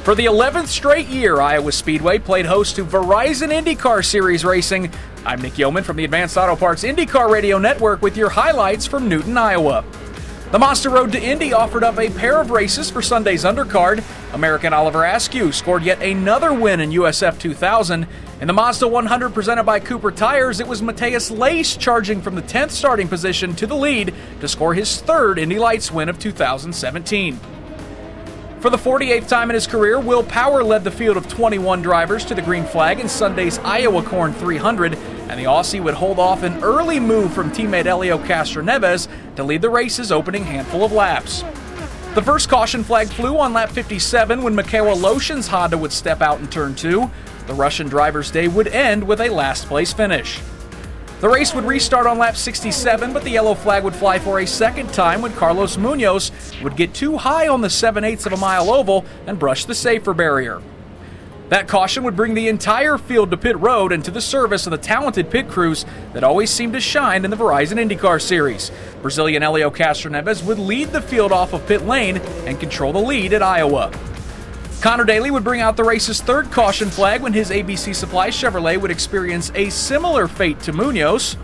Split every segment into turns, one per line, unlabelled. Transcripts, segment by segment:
For the 11th straight year, Iowa Speedway played host to Verizon IndyCar Series racing. I'm Nick Yeoman from the Advanced Auto Parts IndyCar Radio Network with your highlights from Newton, Iowa. The Mazda Road to Indy offered up a pair of races for Sunday's undercard. American Oliver Askew scored yet another win in USF 2000. In the Mazda 100 presented by Cooper Tires, it was Matthias Lace charging from the 10th starting position to the lead to score his third Indy Lights win of 2017. For the 48th time in his career, Will Power led the field of 21 drivers to the green flag in Sunday's Iowa Corn 300, and the Aussie would hold off an early move from teammate Helio Castroneves to lead the race's opening handful of laps. The first caution flag flew on lap 57 when Mikhail Aloshin's Honda would step out in turn 2. The Russian driver's day would end with a last-place finish. The race would restart on lap 67, but the yellow flag would fly for a second time when Carlos Munoz would get too high on the 7/8 of a mile oval and brush the safer barrier. That caution would bring the entire field to pit road and to the service of the talented pit crews that always seem to shine in the Verizon IndyCar Series. Brazilian Helio Castroneves would lead the field off of pit lane and control the lead at Iowa. Connor Daly would bring out the race's third caution flag when his ABC Supply Chevrolet would experience a similar fate to Munoz.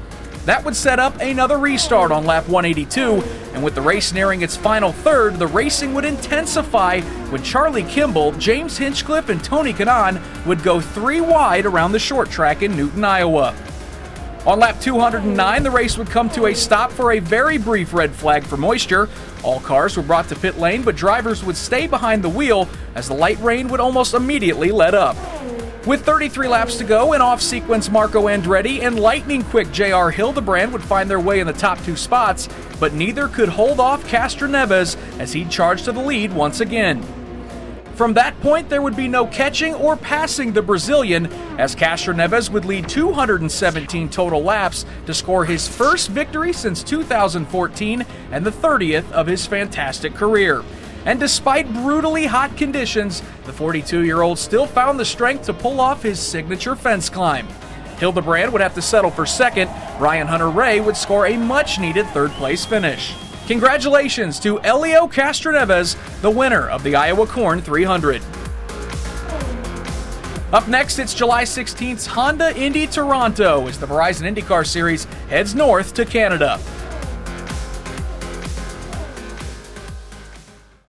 That would set up another restart on lap 182, and with the race nearing its final third, the racing would intensify when Charlie Kimball, James Hinchcliffe, and Tony Kanaan would go 3 wide around the short track in Newton, Iowa. On lap 209, the race would come to a stop for a very brief red flag for moisture. All cars were brought to pit lane, but drivers would stay behind the wheel as the light rain would almost immediately let up. With 33 laps to go, in off-sequence Marco Andretti and lightning-quick J.R. Hildebrand would find their way in the top 2 spots, but neither could hold off Castroneves as he charged to the lead once again. From that point, there would be no catching or passing the Brazilian, as Castroneves would lead 217 total laps to score his first victory since 2014 and the 30th of his fantastic career. And despite brutally hot conditions, the 42-year-old still found the strength to pull off his signature fence climb. Hildebrand would have to settle for second. Ryan Hunter-Reay would score a much-needed third-place finish. Congratulations to Helio Castroneves, the winner of the Iowa Corn 300. Up next, it's July 16th's Honda Indy Toronto as the Verizon IndyCar Series heads north to Canada.